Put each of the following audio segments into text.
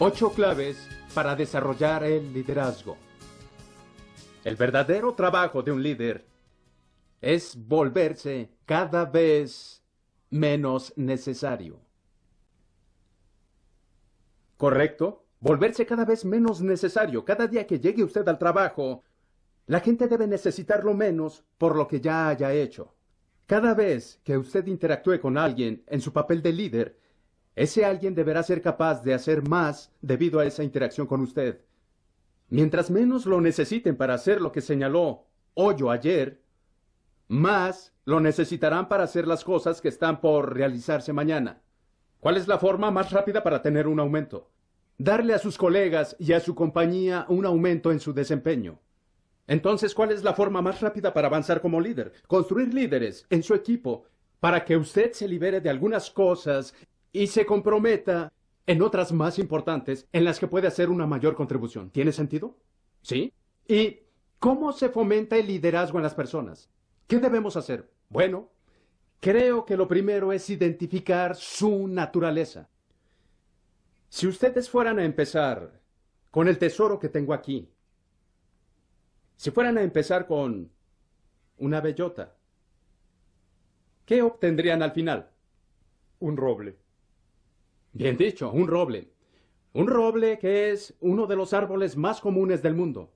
8 claves para desarrollar el liderazgo. El verdadero trabajo de un líder es volverse cada vez menos necesario. ¿Correcto? Volverse cada vez menos necesario. Cada día que llegue usted al trabajo, la gente debe necesitarlo menos por lo que ya haya hecho. Cada vez que usted interactúe con alguien en su papel de líder, ese alguien deberá ser capaz de hacer más debido a esa interacción con usted. Mientras menos lo necesiten para hacer lo que señaló hoy o ayer, más lo necesitarán para hacer las cosas que están por realizarse mañana. ¿Cuál es la forma más rápida para tener un aumento? Darle a sus colegas y a su compañía un aumento en su desempeño. Entonces, ¿cuál es la forma más rápida para avanzar como líder? Construir líderes en su equipo para que usted se libere de algunas cosas y se comprometa en otras más importantes en las que puede hacer una mayor contribución. ¿Tiene sentido? ¿Sí? ¿Y cómo se fomenta el liderazgo en las personas? ¿Qué debemos hacer? Bueno, creo que lo primero es identificar su naturaleza. Si ustedes fueran a empezar con el tesoro que tengo aquí, si fueran a empezar con una bellota, ¿qué obtendrían al final? Un roble. Bien dicho, un roble. Un roble que es uno de los árboles más comunes del mundo.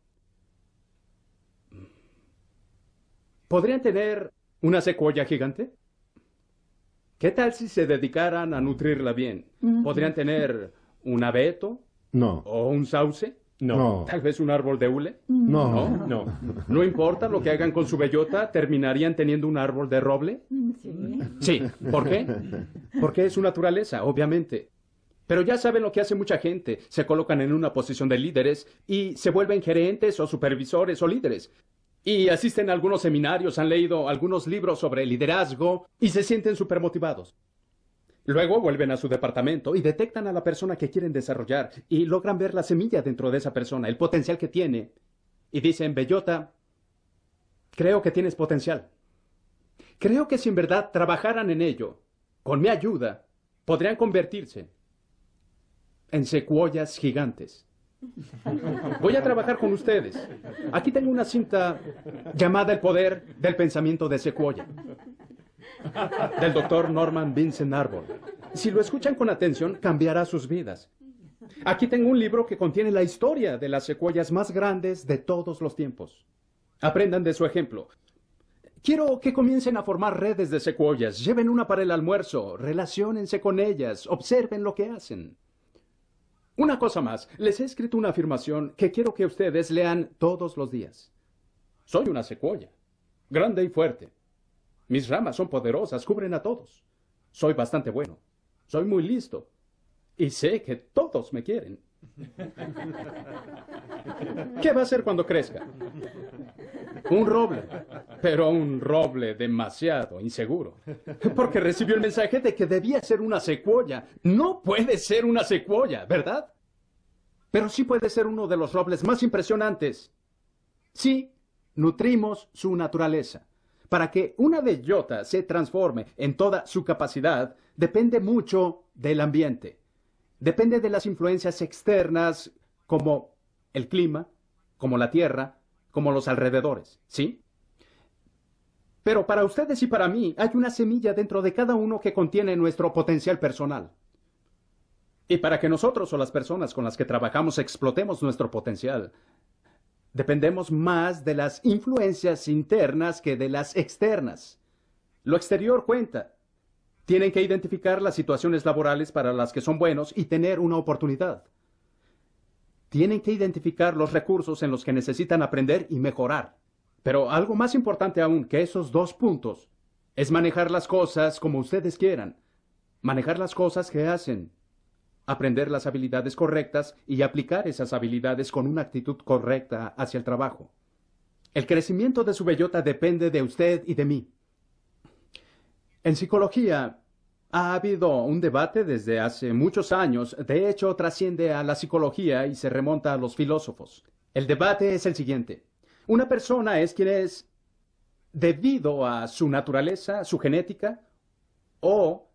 ¿Podrían tener una secuoya gigante? ¿Qué tal si se dedicaran a nutrirla bien? ¿Podrían tener un abeto? No. ¿O un sauce? No. ¿Tal vez un árbol de hule? No. No. ¿No importa lo que hagan con su bellota, terminarían teniendo un árbol de roble? Sí. Sí. ¿Por qué? Porque es su naturaleza, obviamente. Pero ya saben lo que hace mucha gente. Se colocan en una posición de líderes y se vuelven gerentes o supervisores o líderes. Y asisten a algunos seminarios, han leído algunos libros sobre liderazgo y se sienten súper motivados. Luego vuelven a su departamento y detectan a la persona que quieren desarrollar y logran ver la semilla dentro de esa persona, el potencial que tiene. Y dicen, bellota, creo que tienes potencial. Creo que si en verdad trabajaran en ello, con mi ayuda, podrían convertirse en secuoyas gigantes. Voy a trabajar con ustedes. Aquí tengo una cinta llamada El poder del pensamiento de secuoya, del doctor Norman Vincent Arbor. Si lo escuchan con atención, cambiará sus vidas. Aquí tengo un libro que contiene la historia de las secuoyas más grandes de todos los tiempos. Aprendan de su ejemplo. Quiero que comiencen a formar redes de secuoyas. Lleven una para el almuerzo. Relaciónense con ellas. Observen lo que hacen. Una cosa más. Les he escrito una afirmación que quiero que ustedes lean todos los días. Soy una secuoya. Grande y fuerte. Mis ramas son poderosas. Cubren a todos. Soy bastante bueno. Soy muy listo. Y sé que todos me quieren. ¿Qué va a hacer cuando crezca? Un roble, pero un roble demasiado inseguro. Porque recibió el mensaje de que debía ser una secuoya. No puede ser una secuoya, ¿verdad? Pero sí puede ser uno de los robles más impresionantes. Sí, nutrimos su naturaleza. Para que una bellota se transforme en toda su capacidad, depende mucho del ambiente. Depende de las influencias externas, como el clima, como la tierra, como los alrededores, ¿sí? Pero para ustedes y para mí hay una semilla dentro de cada uno que contiene nuestro potencial personal. Y para que nosotros o las personas con las que trabajamos explotemos nuestro potencial, dependemos más de las influencias internas que de las externas. Lo exterior cuenta. Tienen que identificar las situaciones laborales para las que son buenos y tener una oportunidad. Tienen que identificar los recursos en los que necesitan aprender y mejorar. Pero algo más importante aún que esos 2 puntos es manejar las cosas como ustedes quieran. Manejar las cosas que hacen. Aprender las habilidades correctas y aplicar esas habilidades con una actitud correcta hacia el trabajo. El crecimiento de su bellota depende de usted y de mí. En psicología ha habido un debate desde hace muchos años, de hecho trasciende a la psicología y se remonta a los filósofos. El debate es el siguiente. Una persona es quien es debido a su naturaleza, su genética, o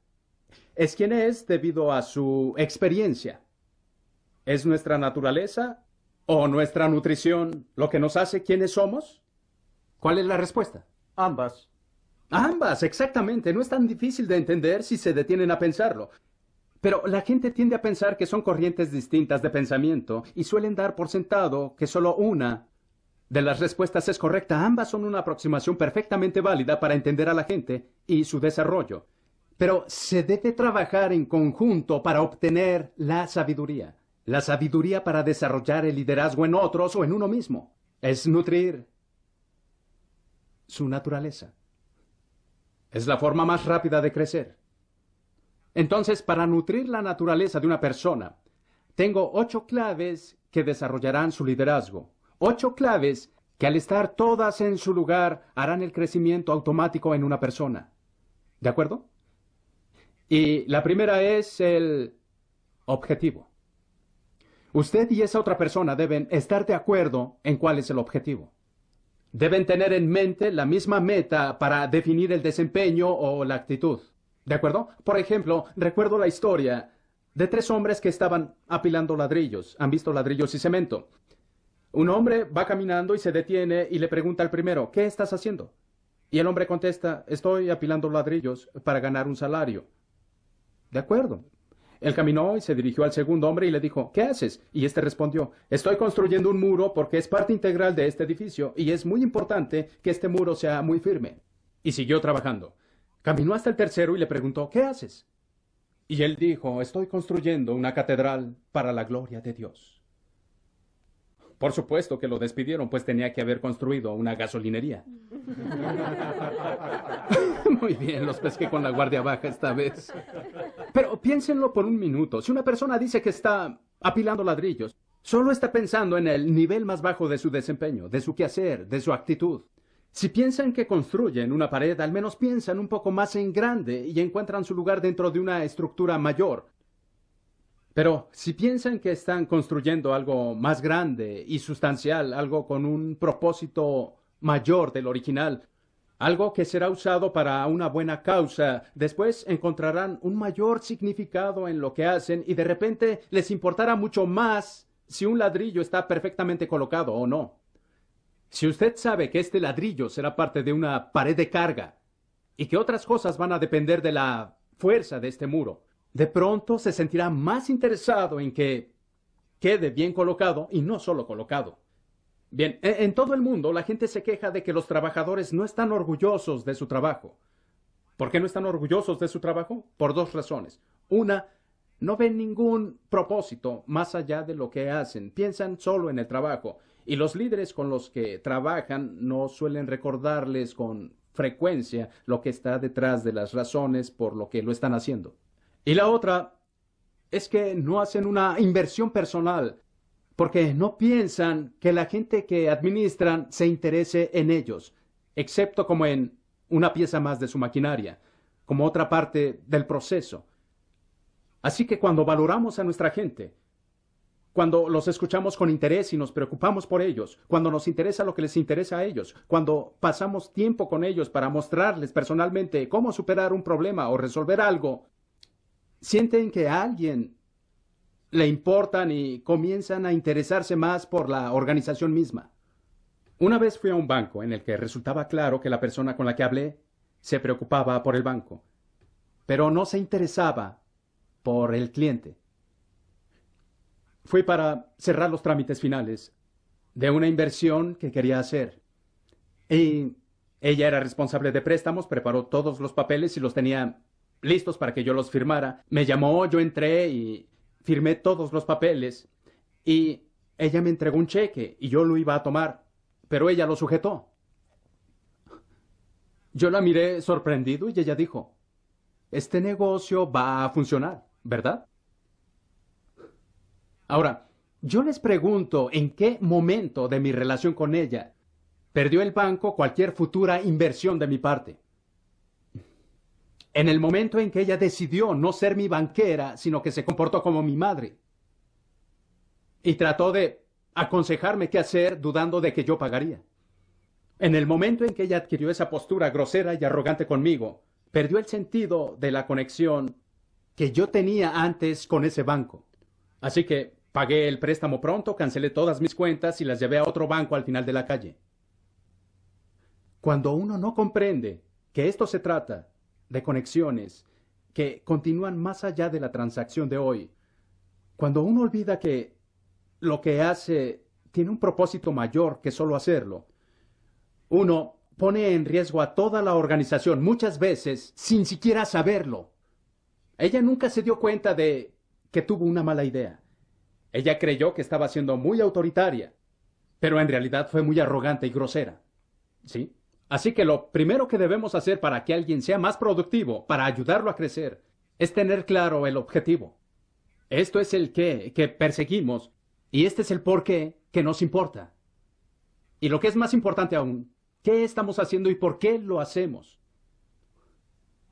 es quien es debido a su experiencia. ¿Es nuestra naturaleza o nuestra nutrición lo que nos hace quienes somos? ¿Cuál es la respuesta? Ambas. Ambas, exactamente. No es tan difícil de entender si se detienen a pensarlo. Pero la gente tiende a pensar que son corrientes distintas de pensamiento y suelen dar por sentado que solo una de las respuestas es correcta. Ambas son una aproximación perfectamente válida para entender a la gente y su desarrollo. Pero se debe trabajar en conjunto para obtener la sabiduría. La sabiduría para desarrollar el liderazgo en otros o en uno mismo. Es nutrir su naturaleza. Es la forma más rápida de crecer. Entonces, para nutrir la naturaleza de una persona, tengo 8 claves que desarrollarán su liderazgo. 8 claves que al estar todas en su lugar harán el crecimiento automático en una persona. ¿De acuerdo? Y la primera es el objetivo. Usted y esa otra persona deben estar de acuerdo en cuál es el objetivo. Deben tener en mente la misma meta para definir el desempeño o la actitud. ¿De acuerdo? Por ejemplo, recuerdo la historia de 3 hombres que estaban apilando ladrillos. ¿Han visto ladrillos y cemento? Un hombre va caminando y se detiene y le pregunta al primero, ¿qué estás haciendo? Y el hombre contesta, estoy apilando ladrillos para ganar un salario. De acuerdo. Él caminó y se dirigió al segundo hombre y le dijo, ¿qué haces? Y este respondió, estoy construyendo un muro porque es parte integral de este edificio y es muy importante que este muro sea muy firme. Y siguió trabajando. Caminó hasta el tercero y le preguntó, ¿qué haces? Y él dijo, estoy construyendo una catedral para la gloria de Dios. Por supuesto que lo despidieron, pues tenía que haber construido una gasolinería. Muy bien, los pesqué con la guardia baja esta vez. Pero piénsenlo por un minuto. Si una persona dice que está apilando ladrillos, solo está pensando en el nivel más bajo de su desempeño, de su quehacer, de su actitud. Si piensan que construyen una pared, al menos piensan un poco más en grande y encuentran su lugar dentro de una estructura mayor. Pero si piensan que están construyendo algo más grande y sustancial, algo con un propósito mayor del original, algo que será usado para una buena causa, después encontrarán un mayor significado en lo que hacen y de repente les importará mucho más si un ladrillo está perfectamente colocado o no. Si usted sabe que este ladrillo será parte de una pared de carga y que otras cosas van a depender de la fuerza de este muro, de pronto se sentirá más interesado en que quede bien colocado y no solo colocado. Bien, en todo el mundo la gente se queja de que los trabajadores no están orgullosos de su trabajo. ¿Por qué no están orgullosos de su trabajo? Por 2 razones. Una, no ven ningún propósito más allá de lo que hacen. Piensan solo en el trabajo. Y los líderes con los que trabajan no suelen recordarles con frecuencia lo que está detrás de las razones por lo que lo están haciendo. Y la otra es que no hacen una inversión personal, porque no piensan que la gente que administran se interese en ellos, excepto como en una pieza más de su maquinaria, como otra parte del proceso. Así que cuando valoramos a nuestra gente, cuando los escuchamos con interés y nos preocupamos por ellos, cuando nos interesa lo que les interesa a ellos, cuando pasamos tiempo con ellos para mostrarles personalmente cómo superar un problema o resolver algo, sienten que a alguien le importan y comienzan a interesarse más por la organización misma. Una vez fui a un banco en el que resultaba claro que la persona con la que hablé se preocupaba por el banco, pero no se interesaba por el cliente. Fui para cerrar los trámites finales de una inversión que quería hacer. Y ella era responsable de préstamos, preparó todos los papeles y los tenía listos para que yo los firmara. Me llamó, yo entré y firmé todos los papeles. Y ella me entregó un cheque y yo lo iba a tomar, pero ella lo sujetó. Yo la miré sorprendido y ella dijo, este negocio va a funcionar, ¿verdad? Ahora, yo les pregunto en qué momento de mi relación con ella perdió el banco cualquier futura inversión de mi parte. En el momento en que ella decidió no ser mi banquera, sino que se comportó como mi madre. Y trató de aconsejarme qué hacer dudando de que yo pagaría. En el momento en que ella adquirió esa postura grosera y arrogante conmigo, perdió el sentido de la conexión que yo tenía antes con ese banco. Así que Pagué el préstamo pronto, cancelé todas mis cuentas y las llevé a otro banco al final de la calle. Cuando uno no comprende que esto se trata de conexiones que continúan más allá de la transacción de hoy, cuando uno olvida que lo que hace tiene un propósito mayor que solo hacerlo, uno pone en riesgo a toda la organización, muchas veces sin siquiera saberlo. Ella nunca se dio cuenta de que tuvo una mala idea. Ella creyó que estaba siendo muy autoritaria, pero en realidad fue muy arrogante y grosera. ¿Sí? Así que lo primero que debemos hacer para que alguien sea más productivo, para ayudarlo a crecer, es tener claro el objetivo. Esto es el qué que perseguimos y este es el por qué que nos importa. Y lo que es más importante aún, ¿qué estamos haciendo y por qué lo hacemos?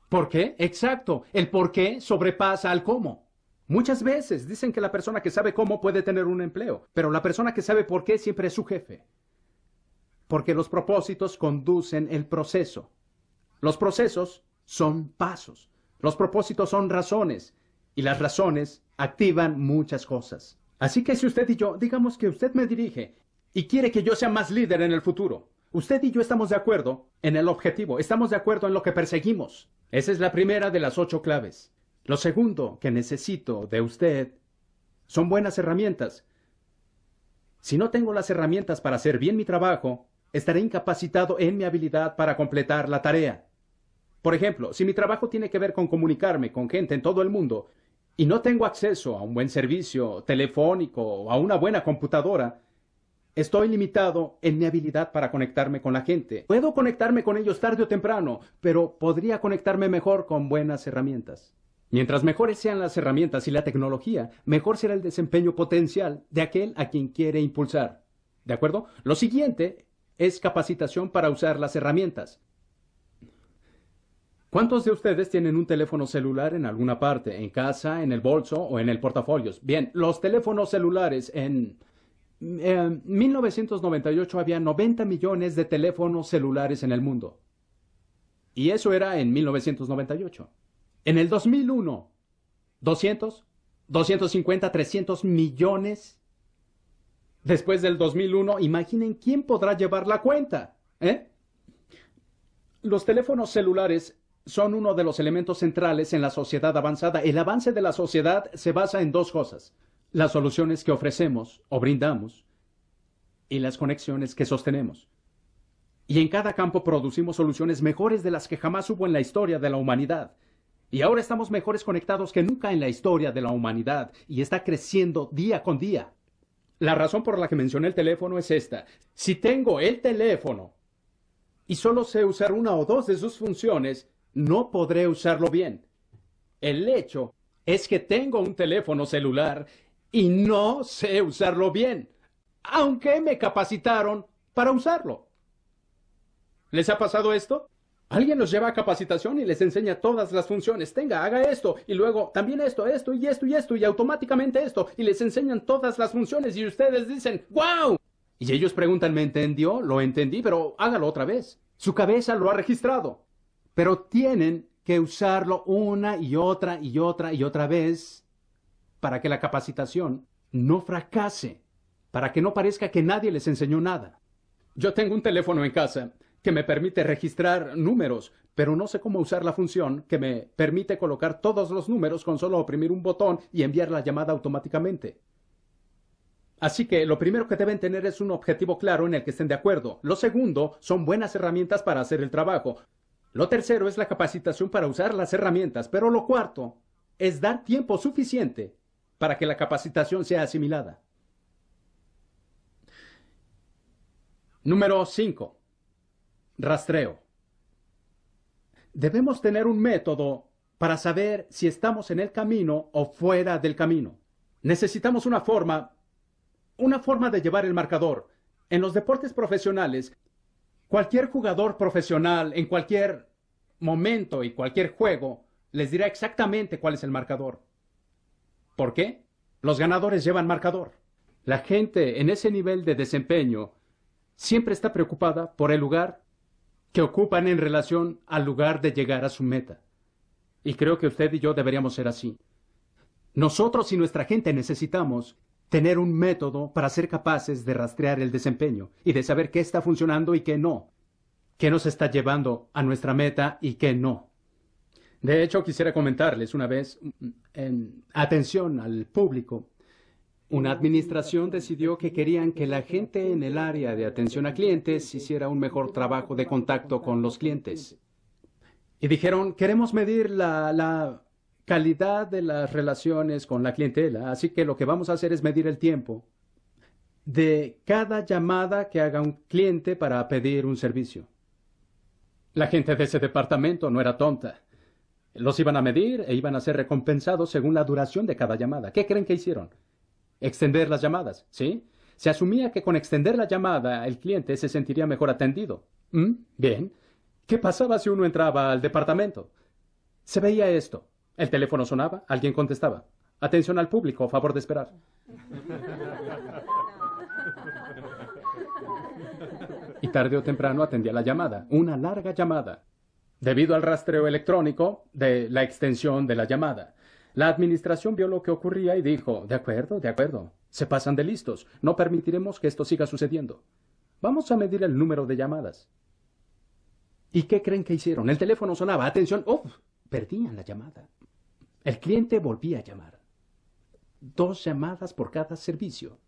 ¿Por qué? Exacto. El por qué sobrepasa al cómo. Muchas veces dicen que la persona que sabe cómo puede tener un empleo, pero la persona que sabe por qué siempre es su jefe. Porque los propósitos conducen el proceso. Los procesos son pasos. Los propósitos son razones. Y las razones activan muchas cosas. Así que si usted y yo, digamos que usted me dirige y quiere que yo sea más líder en el futuro, usted y yo estamos de acuerdo en el objetivo, estamos de acuerdo en lo que perseguimos. Esa es la primera de las 8 claves. Lo segundo que necesito de usted son buenas herramientas. Si no tengo las herramientas para hacer bien mi trabajo, estaré incapacitado en mi habilidad para completar la tarea. Por ejemplo, si mi trabajo tiene que ver con comunicarme con gente en todo el mundo y no tengo acceso a un buen servicio telefónico o a una buena computadora, estoy limitado en mi habilidad para conectarme con la gente. Puedo conectarme con ellos tarde o temprano, pero podría conectarme mejor con buenas herramientas. Mientras mejores sean las herramientas y la tecnología, mejor será el desempeño potencial de aquel a quien quiere impulsar. ¿De acuerdo? Lo siguiente es capacitación para usar las herramientas. ¿Cuántos de ustedes tienen un teléfono celular en alguna parte, en casa, en el bolso o en el portafolio? Bien, los teléfonos celulares en 1998 había 90 millones de teléfonos celulares en el mundo. Y eso era en 1998. En el 2001, 200, 250, 300 millones. Después del 2001, imaginen quién podrá llevar la cuenta. Los teléfonos celulares son uno de los elementos centrales en la sociedad avanzada. El avance de la sociedad se basa en 2 cosas: las soluciones que ofrecemos o brindamos y las conexiones que sostenemos. Y en cada campo producimos soluciones mejores de las que jamás hubo en la historia de la humanidad. Y ahora estamos mejores conectados que nunca en la historia de la humanidad y está creciendo día con día. La razón por la que mencioné el teléfono es esta. Si tengo el teléfono y solo sé usar 1 o 2 de sus funciones, no podré usarlo bien. El hecho es que tengo un teléfono celular y no sé usarlo bien, aunque me capacitaron para usarlo. ¿Les ha pasado esto? Alguien los lleva a capacitación y les enseña todas las funciones. Tenga, haga esto, y luego también esto, esto, y esto, y esto, y automáticamente esto, y les enseñan todas las funciones, y ustedes dicen, ¡wow! Y ellos preguntan, ¿me entendió? Lo entendí, pero hágalo otra vez. Su cabeza lo ha registrado. Pero tienen que usarlo una y otra y otra y otra vez para que la capacitación no fracase, para que no parezca que nadie les enseñó nada. Yo tengo un teléfono en casa que me permite registrar números, pero no sé cómo usar la función que me permite colocar todos los números con solo oprimir un botón y enviar la llamada automáticamente. Así que lo primero que deben tener es un objetivo claro en el que estén de acuerdo. Lo segundo son buenas herramientas para hacer el trabajo. Lo tercero es la capacitación para usar las herramientas, pero lo cuarto es dar tiempo suficiente para que la capacitación sea asimilada. Número 5. Rastreo. Debemos tener un método para saber si estamos en el camino o fuera del camino. Necesitamos una forma de llevar el marcador. En los deportes profesionales, cualquier jugador profesional en cualquier momento y cualquier juego les dirá exactamente cuál es el marcador. ¿Por qué? Los ganadores llevan marcador. La gente en ese nivel de desempeño siempre está preocupada por el lugar que ocupan en relación al lugar de llegar a su meta. Y creo que usted y yo deberíamos ser así. Nosotros y nuestra gente necesitamos tener un método para ser capaces de rastrear el desempeño y de saber qué está funcionando y qué no, qué nos está llevando a nuestra meta y qué no. De hecho, quisiera comentarles una vez, en atención al público, una administración decidió que querían que la gente en el área de atención a clientes hiciera un mejor trabajo de contacto con los clientes. Y dijeron, queremos medir la calidad de las relaciones con la clientela, así que lo que vamos a hacer es medir el tiempo de cada llamada que haga un cliente para pedir un servicio. La gente de ese departamento no era tonta. Los iban a medir e iban a ser recompensados según la duración de cada llamada. ¿Qué creen que hicieron? Extender las llamadas, ¿sí? Se asumía que con extender la llamada el cliente se sentiría mejor atendido. Bien. ¿Qué pasaba si uno entraba al departamento? Se veía esto. El teléfono sonaba, alguien contestaba. Atención al público, favor de esperar. Y tarde o temprano atendía la llamada, una larga llamada, debido al rastreo electrónico de la extensión de la llamada. La administración vio lo que ocurría y dijo, de acuerdo, se pasan de listos, no permitiremos que esto siga sucediendo. Vamos a medir el número de llamadas. ¿Y qué creen que hicieron? El teléfono sonaba, atención, perdían la llamada. El cliente volvía a llamar. 2 llamadas por cada servicio.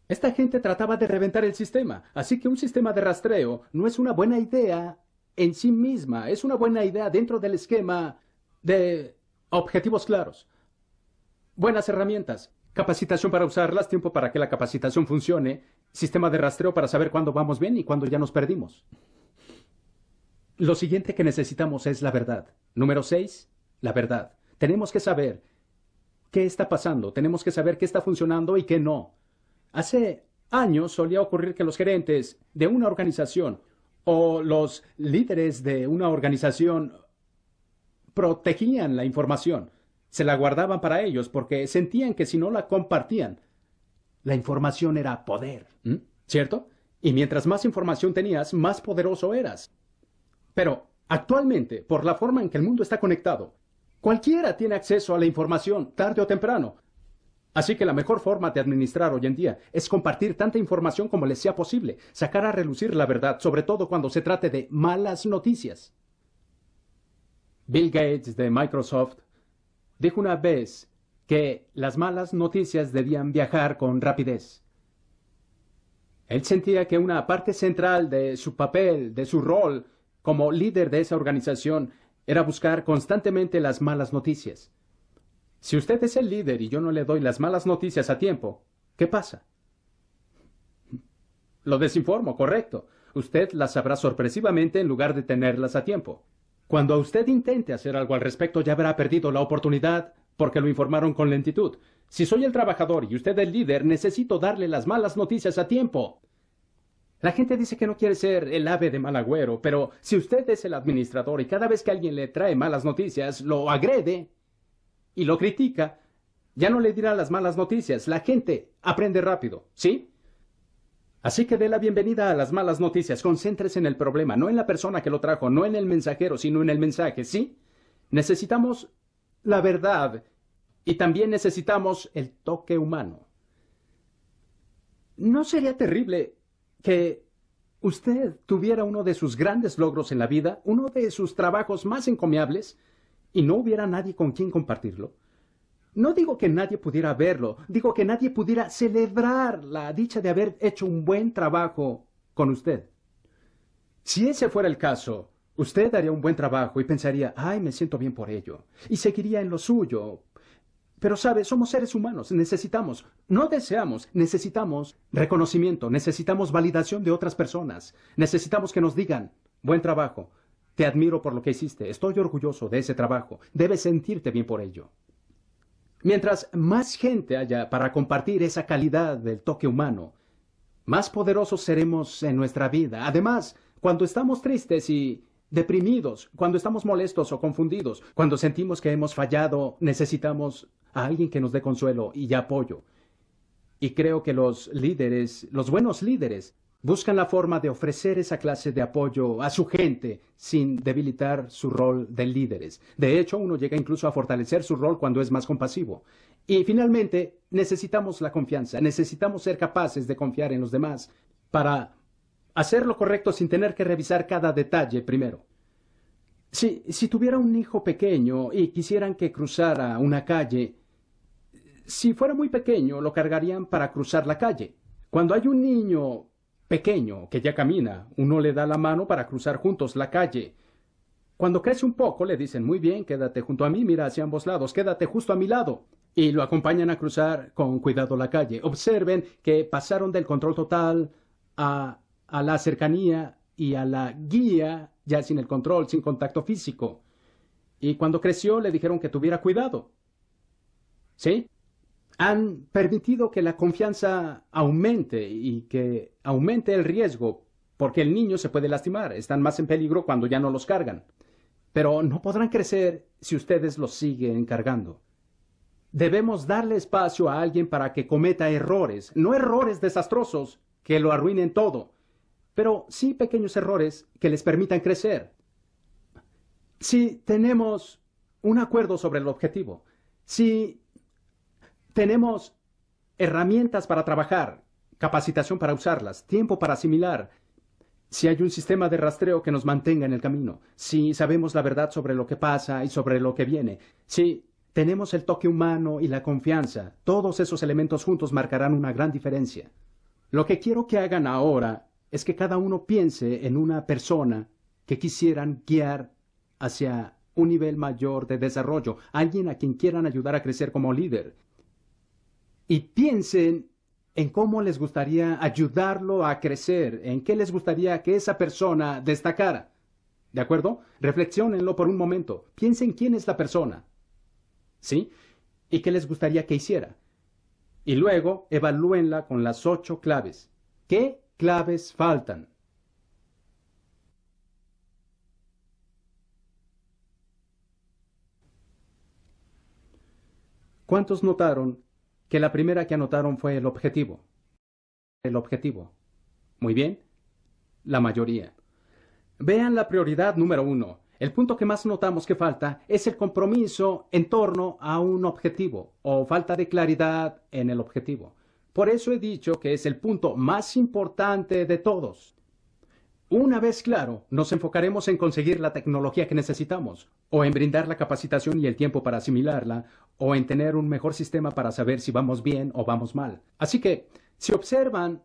Esta gente trataba de reventar el sistema, así que un sistema de rastreo no es una buena idea en sí misma, es una buena idea dentro del esquema de objetivos claros. Buenas herramientas, capacitación para usarlas, tiempo para que la capacitación funcione, sistema de rastreo para saber cuándo vamos bien y cuándo ya nos perdimos. Lo siguiente que necesitamos es la verdad. Número 6, la verdad. Tenemos que saber qué está pasando, tenemos que saber qué está funcionando y qué no. Hace años solía ocurrir que los gerentes de una organización o los líderes de una organización protegían la información, se la guardaban para ellos porque sentían que si no la compartían, la información era poder, ¿cierto? Y mientras más información tenías, más poderoso eras. Pero actualmente, por la forma en que el mundo está conectado, cualquiera tiene acceso a la información, tarde o temprano. Así que la mejor forma de administrar hoy en día es compartir tanta información como les sea posible, sacar a relucir la verdad, sobre todo cuando se trate de malas noticias. Bill Gates de Microsoft dijo una vez que las malas noticias debían viajar con rapidez. Él sentía que una parte central de su papel, de su rol como líder de esa organización, era buscar constantemente las malas noticias. Si usted es el líder y yo no le doy las malas noticias a tiempo, ¿qué pasa? Lo desinformo, correcto. Usted las sabrá sorpresivamente en lugar de tenerlas a tiempo. Cuando usted intente hacer algo al respecto, ya habrá perdido la oportunidad porque lo informaron con lentitud. Si soy el trabajador y usted el líder, necesito darle las malas noticias a tiempo. La gente dice que no quiere ser el ave de mal agüero, pero si usted es el administrador y cada vez que alguien le trae malas noticias, lo agrede y lo critica, ya no le dirá las malas noticias. La gente aprende rápido, ¿sí? Así que dé la bienvenida a las malas noticias. Concéntrese en el problema, no en la persona que lo trajo, no en el mensajero, sino en el mensaje, ¿sí? Necesitamos la verdad y también necesitamos el toque humano. ¿No sería terrible que usted tuviera uno de sus grandes logros en la vida, uno de sus trabajos más encomiables, y no hubiera nadie con quien compartirlo? No digo que nadie pudiera verlo, digo que nadie pudiera celebrar la dicha de haber hecho un buen trabajo con usted. Si ese fuera el caso, usted haría un buen trabajo y pensaría, ay, me siento bien por ello, y seguiría en lo suyo. Pero, ¿sabe? Somos seres humanos, necesitamos reconocimiento, necesitamos validación de otras personas, necesitamos que nos digan, buen trabajo, te admiro por lo que hiciste, estoy orgulloso de ese trabajo, debes sentirte bien por ello. Mientras más gente haya para compartir esa calidad del toque humano, más poderosos seremos en nuestra vida. Además, cuando estamos tristes y deprimidos, cuando estamos molestos o confundidos, cuando sentimos que hemos fallado, necesitamos a alguien que nos dé consuelo y apoyo. Y creo que los buenos líderes, buscan la forma de ofrecer esa clase de apoyo a su gente sin debilitar su rol de líderes. De hecho, uno llega incluso a fortalecer su rol cuando es más compasivo. Y finalmente, necesitamos la confianza. Necesitamos ser capaces de confiar en los demás para hacer lo correcto sin tener que revisar cada detalle primero. Si tuviera un hijo pequeño y quisieran que cruzara una calle, si fuera muy pequeño, lo cargarían para cruzar la calle. Cuando hay un niño pequeño que ya camina, uno le da la mano para cruzar juntos la calle. Cuando crece un poco, le dicen, muy bien, quédate junto a mí, mira hacia ambos lados, quédate justo a mi lado. Y lo acompañan a cruzar con cuidado la calle. Observen que pasaron del control total a la cercanía y a la guía, ya sin el control, sin contacto físico. Y cuando creció, le dijeron que tuviera cuidado. ¿Sí? Han permitido que la confianza aumente y que aumente el riesgo, porque el niño se puede lastimar. Están más en peligro cuando ya no los cargan. Pero no podrán crecer si ustedes los siguen cargando. Debemos darle espacio a alguien para que cometa errores, no errores desastrosos que lo arruinen todo, pero sí pequeños errores que les permitan crecer. Si tenemos un acuerdo sobre el objetivo, si tenemos herramientas para trabajar, capacitación para usarlas, tiempo para asimilar, si hay un sistema de rastreo que nos mantenga en el camino, si sabemos la verdad sobre lo que pasa y sobre lo que viene, si tenemos el toque humano y la confianza, todos esos elementos juntos marcarán una gran diferencia. Lo que quiero que hagan ahora es que cada uno piense en una persona que quisieran guiar hacia un nivel mayor de desarrollo, alguien a quien quieran ayudar a crecer como líder. Y piensen en cómo les gustaría ayudarlo a crecer, en qué les gustaría que esa persona destacara. ¿De acuerdo? Reflexiónenlo por un momento. Piensen quién es la persona. ¿Sí? ¿Y qué les gustaría que hiciera? Y luego evalúenla con las 8 claves. ¿Qué claves faltan? ¿Cuántos notaron que la primera que anotaron fue el objetivo? El objetivo. Muy bien. La mayoría. Vean la prioridad número 1. El punto que más notamos que falta es el compromiso en torno a un objetivo o falta de claridad en el objetivo. Por eso he dicho que es el punto más importante de todos. Una vez claro, nos enfocaremos en conseguir la tecnología que necesitamos, o en brindar la capacitación y el tiempo para asimilarla, o en tener un mejor sistema para saber si vamos bien o vamos mal. Así que, si observan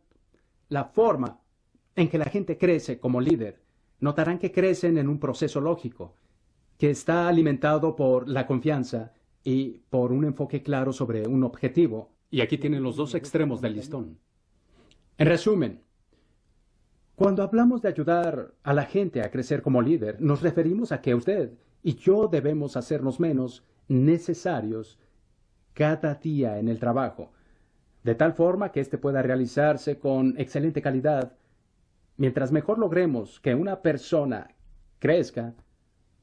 la forma en que la gente crece como líder, notarán que crecen en un proceso lógico, que está alimentado por la confianza y por un enfoque claro sobre un objetivo. Y aquí tienen los dos extremos del listón. En resumen, cuando hablamos de ayudar a la gente a crecer como líder, nos referimos a que usted y yo debemos hacernos menos necesarios cada día en el trabajo, de tal forma que éste pueda realizarse con excelente calidad. Mientras mejor logremos que una persona crezca,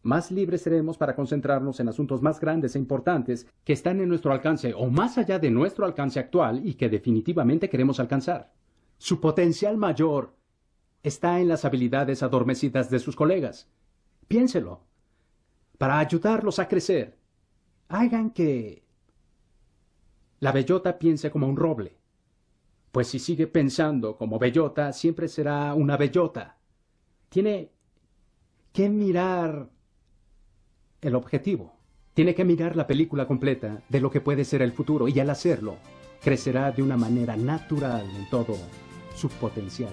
más libres seremos para concentrarnos en asuntos más grandes e importantes que están en nuestro alcance o más allá de nuestro alcance actual y que definitivamente queremos alcanzar. Su potencial mayor está en las habilidades adormecidas de sus colegas. Piénselo. Para ayudarlos a crecer, hagan que la bellota piense como un roble. Pues si sigue pensando como bellota, siempre será una bellota. Tiene que mirar el objetivo. Tiene que mirar la película completa de lo que puede ser el futuro y al hacerlo, crecerá de una manera natural en todo su potencial.